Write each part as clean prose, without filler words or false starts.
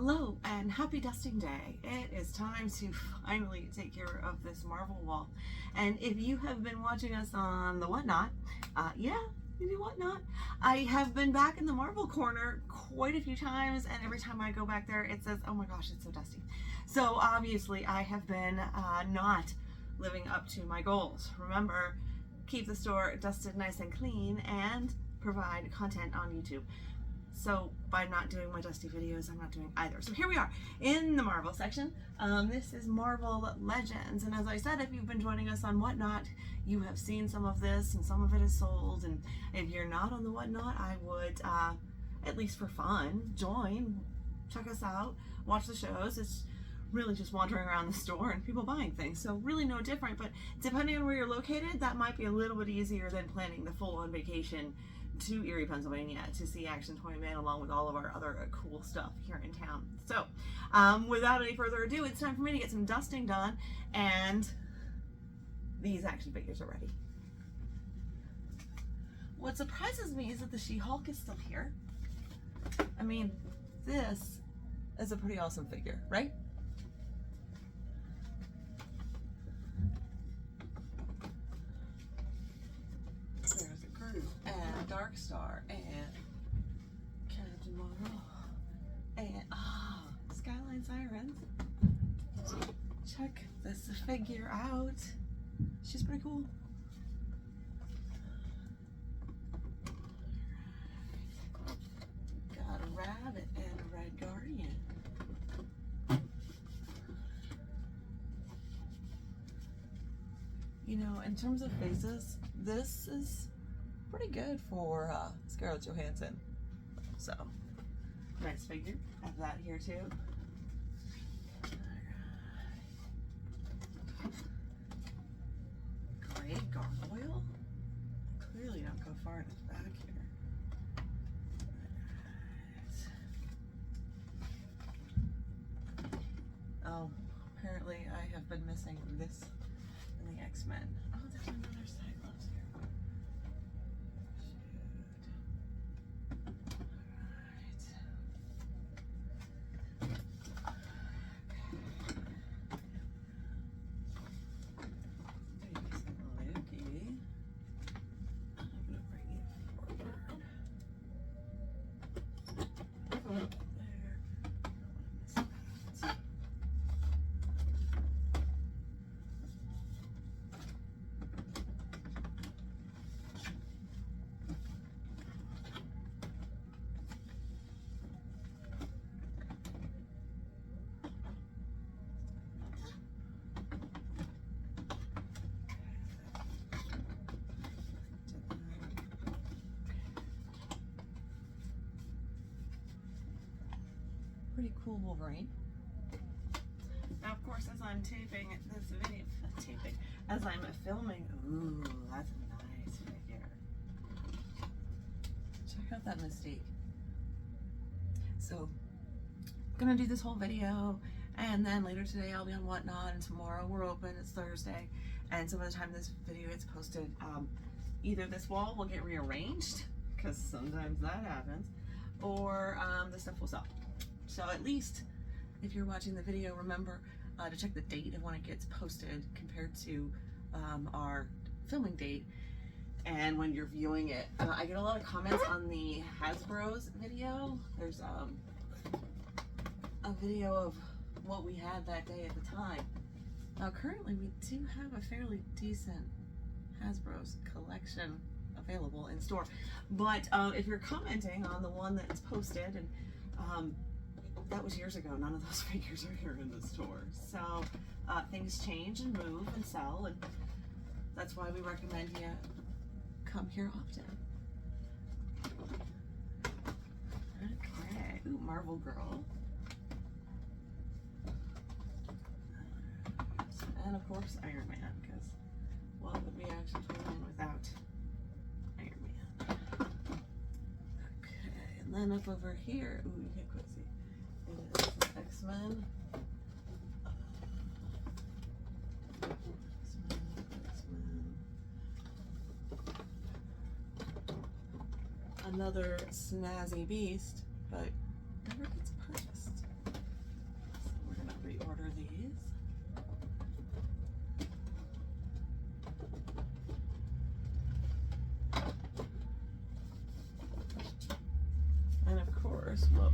Hello and happy dusting day. It is time to finally take care of this Marvel wall. And if you have been watching us on the Whatnot, I have been back in the Marvel corner quite a few times, and every time I go back there it says, oh my gosh, it's so dusty. So obviously I have been not living up to my goals. Remember, keep the store dusted nice and clean and provide content on YouTube. So by not doing my dusty videos, I'm not doing either. So here we are in the Marvel section. This is Marvel Legends, and as I said, if you've been joining us on Whatnot, you have seen some of this, and some of it is sold. And if you're not on the Whatnot, I would, at least for fun, join, check us out, watch the shows. It's really just wandering around the store and people buying things, so really no different. But depending on where you're located, that might be a little bit easier than planning the full-on vacation to Erie, Pennsylvania to see Actiontoyman along with all of our other cool stuff here in town. So without any further ado, it's time for me to get some dusting done, and these action figures are ready. What surprises me is that the She-Hulk is still here. I mean, this is a pretty awesome figure, right? And Dark Star and Captain Marvel and Skyline Sirens. Check this figure out. She's pretty cool. Got a rabbit and a red guardian. You know, in terms of faces, this is pretty good for Scarlett Johansson. So, nice figure. Have that here too. Great gargoyle. Clearly don't go far enough back here. Oh, apparently I have been missing this in the X-Men. Oh, there's another Cyclops here. Pretty cool Wolverine. Now, of course, as I'm taping this video, as I'm filming, ooh, that's a nice figure. Check out that Mystique. So, I'm gonna do this whole video, and then later today I'll be on Whatnot, and tomorrow we're open. It's Thursday, and so by the time this video gets posted, either this wall will get rearranged, because sometimes that happens, or the stuff will sell. So at least if you're watching the video, remember to check the date of when it gets posted compared to our filming date and when you're viewing it. I get a lot of comments on the Hasbro's video. There's a video of what we had that day at the time. Now currently we do have a fairly decent Hasbro's collection available in store, but if you're commenting on the one that's posted, and that was years ago, none of those figures are here in the store. So things change and move and sell, and that's why we recommend you come here often. Okay, ooh, Marvel Girl. And of course Iron Man, because what would be Actiontoyman without Iron Man? Okay, and then up over here, ooh, you can't quite see. It is X-Men. Another snazzy beast, but never gets purchased.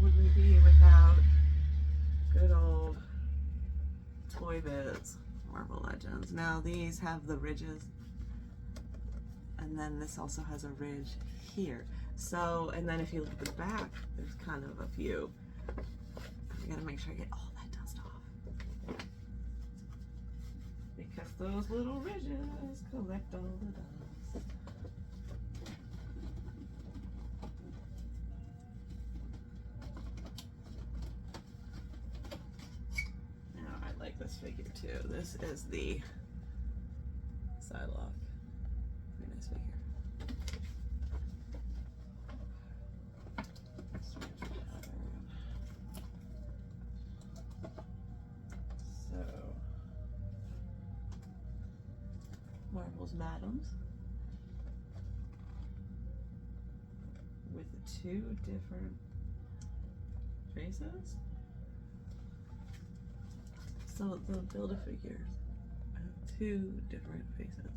would we be without good old Toy Biz Marvel Legends? Now these have the ridges, and then this also has a ridge here. So, and then if you look at the back, there's kind of a few. I gotta make sure I get all that dust off, because those little ridges collect all the dust. This figure too. This is the Psylocke. Very nice figure. So, Marvel's Madams with two different faces. So the Build-A-Figures have two different faces.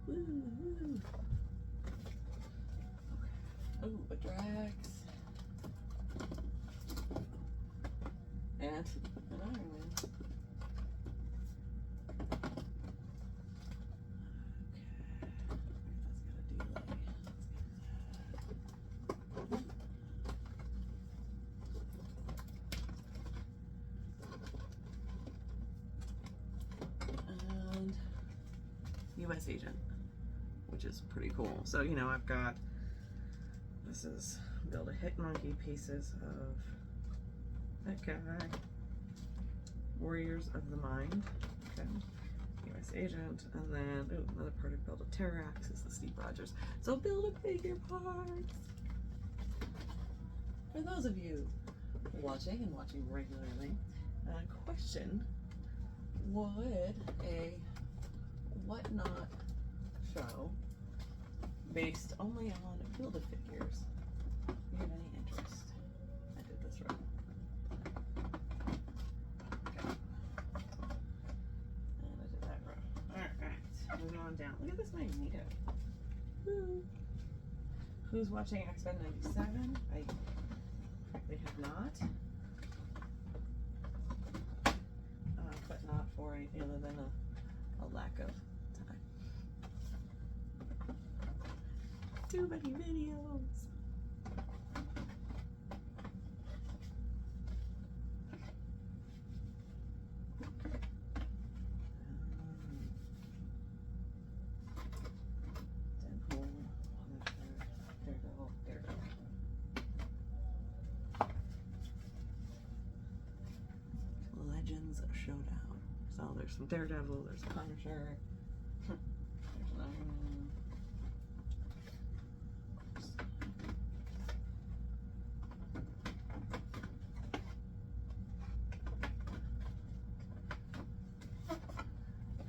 Woo, woo. Okay. Oh, a Drax. And an Iron Man. US Agent, which is pretty cool. So, you know, I've got, this is Build-A-Hit Monkey pieces of that guy, Warriors of the Mind, okay, US Agent, and then, ooh, another part of Build-A-Terrax is the Steve Rogers. So Build-A-Figure parts! For those of you watching and watching regularly, question, would a whatnot show based only on Build-A-Figures you have any interest? I did this right. Okay. And I did that right. Alright, moving on down. Look at this Magneto. Woo. Who's watching X-Men 97? They have not. But not for anything other than a lack of time. Too many videos. Deadpool, Punisher, Daredevil. Legends Showdown. So there's some Daredevil, there's Punisher, there's an Iron Man.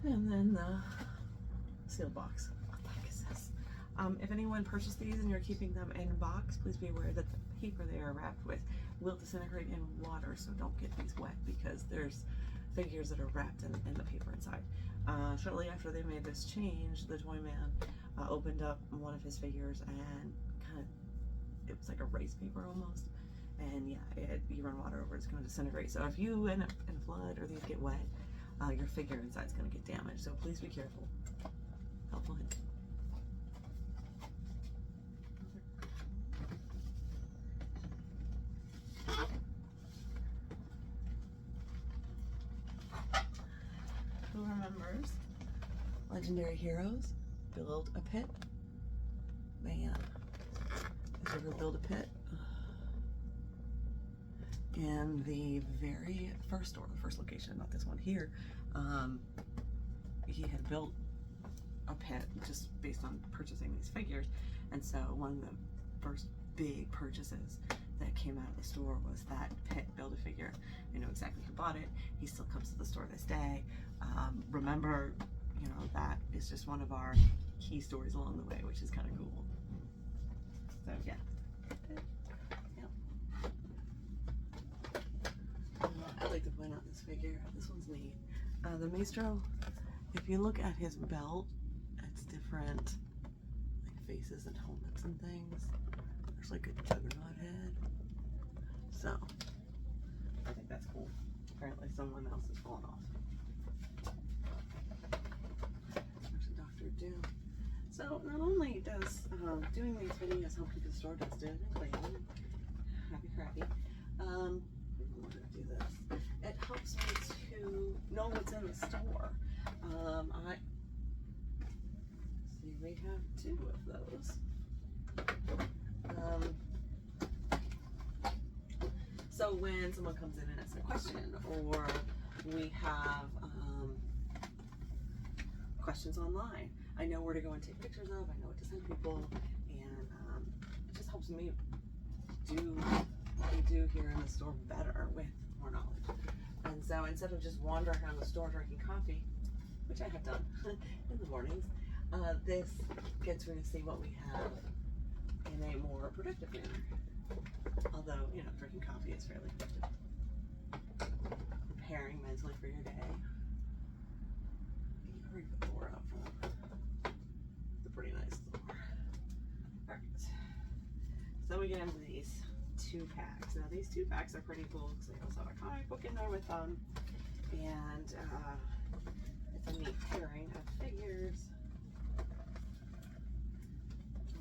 And then the sealed box. What the heck is this? If anyone purchased these and you're keeping them in box, please be aware that the paper they are wrapped with will disintegrate in water, so don't get these wet because there's figures that are wrapped in the paper inside. Shortly after they made this change, the Toyman opened up one of his figures and it was like a rice paper almost. And yeah, you run water over, it's going to disintegrate. So if you end up in flood or these get wet, your figure inside is going to get damaged. So please be careful. Helpful hint. Who remembers Legendary Heroes? Build-A-Pit. Man, if you ever build a pit. In the very first store, the first location, not this one here, he had built a pit just based on purchasing these figures. And so one of the first big purchases that came out of the store was that pit Build-A-Figure. I know exactly who bought it. He still comes to the store this day. Remember, you know, that is just one of our key stories along the way, which is kind of cool. So yeah. I'd like to point out this figure. This one's neat. The Maestro, if you look at his belt, it's different like faces and helmets and things. There's like a Juggernaut head. So I think that's cool. Apparently someone else has fallen off. There's a Dr. Doom. So not only does doing these videos help keep the store dusted and clean, happy crappy, we're gonna do this. It helps me to know what's in the store. I see we have 2 of those. So when someone comes in and asks a question, or we have questions online, I know where to go and take pictures of, I know what to send people, and it just helps me do what we do here in the store better with more knowledge. And so instead of just wandering around the store drinking coffee, which I have done in the mornings, this gets me to see what we have in a more productive manner. Although, you know, drinking coffee is fairly productive. Preparing mentally for your day. You already put the door out front. It's a pretty nice door. Alright. So we get into these 2 packs. Now these 2 packs are pretty cool because they also have a comic book in there with them. And it's a neat pairing of figures.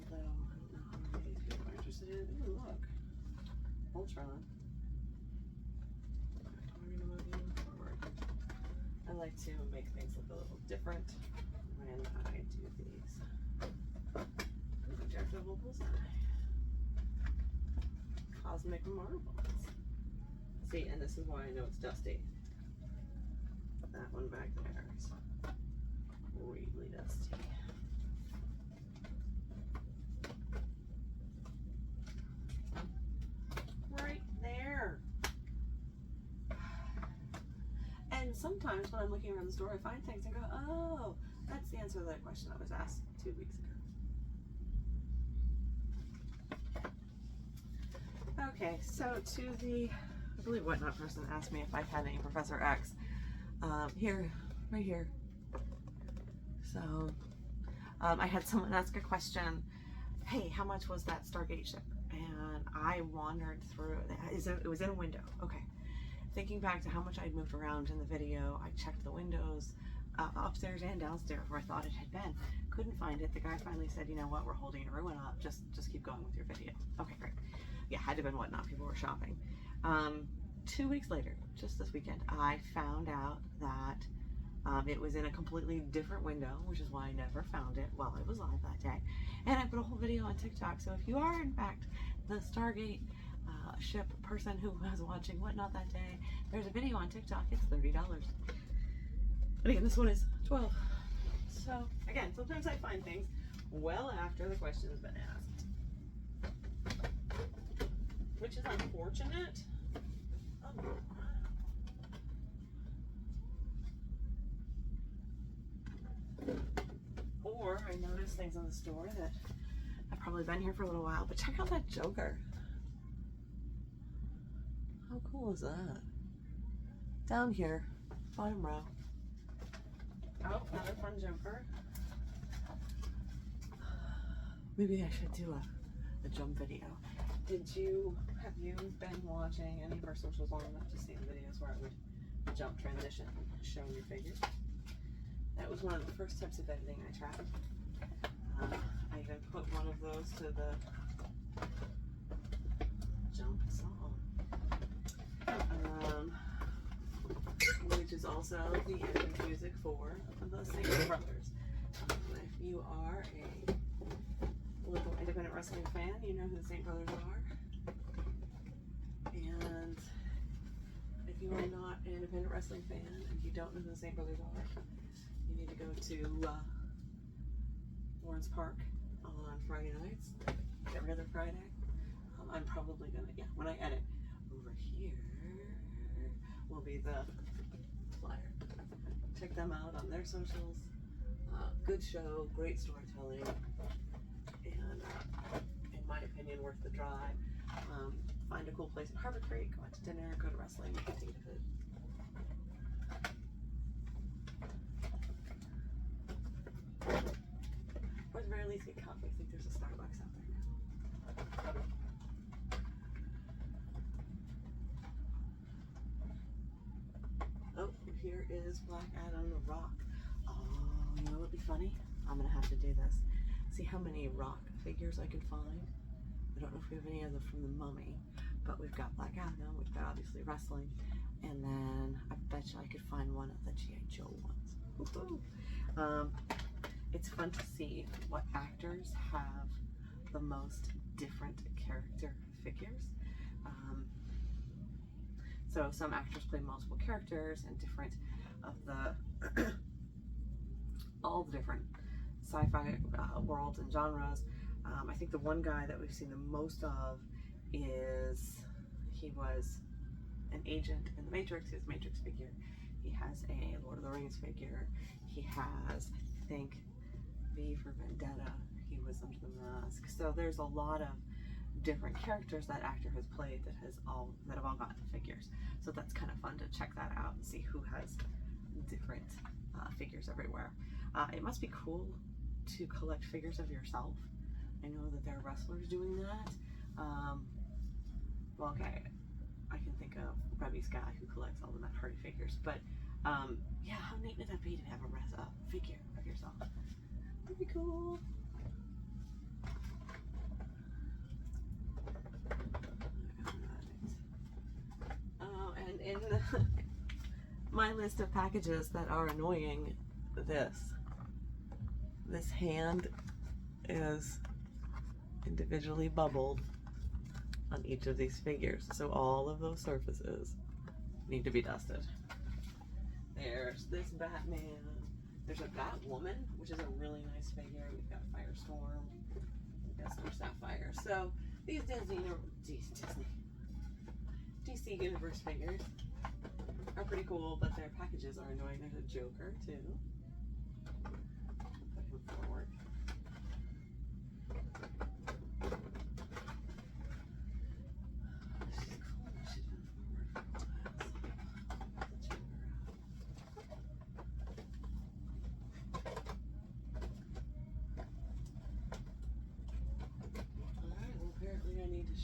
Although, I don't know how many of these people are interested in. Ooh, look. Ultron. We're going to move you forward. I like to make things look a little different when I do these. Injectable bullseye. Cosmic marbles. See, and this is why I know it's dusty. That one back there is really dusty. Right there. And sometimes when I'm looking around the store, I find things and go, oh, that's the answer to that question I was asked 2 weeks ago. Okay, so to the, I believe Whatnot person asked me if I had any Professor X. Here, right here. So, I had someone ask a question, hey, how much was that Stargate ship? And I wandered through, it was in a window, okay. Thinking back to how much I'd moved around in the video, I checked the windows upstairs and downstairs where I thought it had been. Couldn't find it. The guy finally said, you know what, we're holding a ruin up, just keep going with your video. Okay, great. Yeah, had to have been Whatnot, people were shopping. 2 weeks later, just this weekend, I found out that it was in a completely different window, which is why I never found it while I was live that day. And I put a whole video on TikTok, so if you are in fact the Stargate ship person who was watching Whatnot that day, there's a video on TikTok, it's $30. And again, this one is $12. So again, sometimes I find things well after the question has been asked, which is unfortunate. Or I noticed things in the store that have probably been here for a little while, but check out that Joker. How cool is that? Down here, bottom row. Oh, another fun Joker. Maybe I should do a jump video. Have you been watching any of our socials long enough to see the videos where I would jump transition, showing your figures? That was one of the first types of editing I tried. I even put one of those to the jump song, which is also the ending music for the St. Brothers. If you are a local independent wrestling fan, you know who the St. Brothers are. And if you are not an independent wrestling fan and you don't know who the St. Brothers are, you need to go to Lawrence Park on Friday nights, every other Friday. I'm probably gonna, when I edit, over here will be the flyer. Check them out on their socials. Good show, great storytelling, and in my opinion, worth the drive. Find a cool place in Harbor Creek, go out to dinner, go to wrestling, anything you could. Or at the very least get coffee. I think there's a Starbucks out there now. is Black Adam Rock. Oh, you know what would be funny? I'm gonna have to do this. See how many rock figures I can find. I don't know if we have any of them from the Mummy, but we've got Black Adam, we've got obviously wrestling, and then I bet you I could find one of the G.I. Joe ones. Woohoo! It's fun to see what actors have the most different character figures. So some actors play multiple characters and different of the all the different sci-fi worlds and genres. I think the one guy that we've seen the most of is, he was an agent in the Matrix, his Matrix figure. He has a Lord of the Rings figure. He has, I think, V for Vendetta. He was under the mask. So there's a lot of different characters that actor has played that have all gotten figures. So that's kind of fun to check that out and see who has different figures everywhere. It must be cool to collect figures of yourself. I know that there are wrestlers doing that. Well, okay, I can think of Rebby's guy who collects all the Matt Hardy figures, but yeah, how neat would that be to have a figure of yourself? That'd be cool. Oh, and in my list of packages that are annoying, this hand is individually bubbled on each of these figures, so all of those surfaces need to be dusted. There's this Batman. There's a Batwoman, which is a really nice figure. We've got Firestorm. We've got some Sapphire. So these DC Universe figures are pretty cool, but their packages are annoying. There's a Joker too. Put him forward.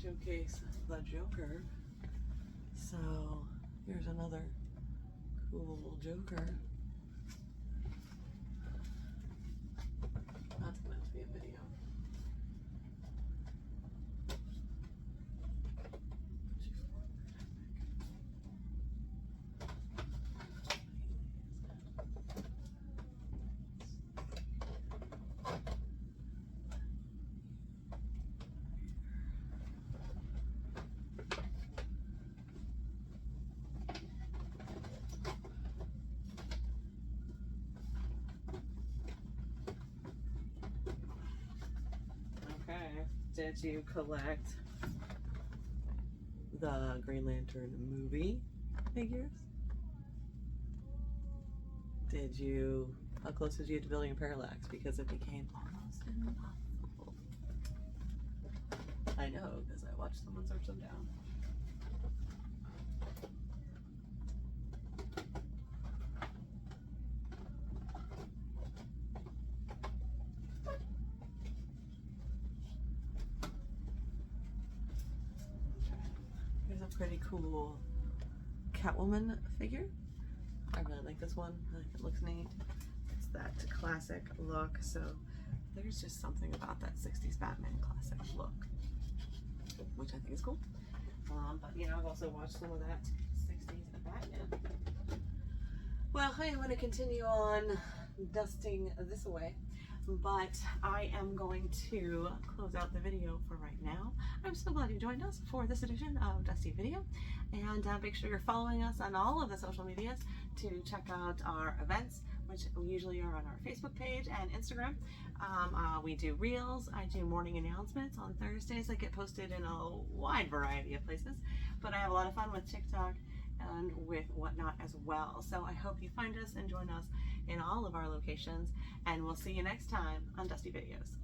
Showcase the Joker. So here's another cool Joker. That's going to be a video. Did you collect the Green Lantern movie figures? How close did you get to building a Parallax? Because it became almost impossible. I know, because I watched someone search them down. Pretty cool Catwoman figure. I really like this one. I think it looks neat. It's that classic look. So there's just something about that 60s Batman classic look, which I think is cool. But you know, I've also watched some of that 60s Batman. Well, I am going to continue on dusting this away, but I am going to close out the video for right now. I'm so glad you joined us for this edition of Dusty Video, and make sure you're following us on all of the social medias to check out our events, which usually are on our Facebook page and Instagram. We do reels. I do morning announcements on Thursdays that get posted in a wide variety of places, but I have a lot of fun with TikTok and with whatnot as well. So I hope you find us and join us in all of our locations, and we'll see you next time on Dusty Videos.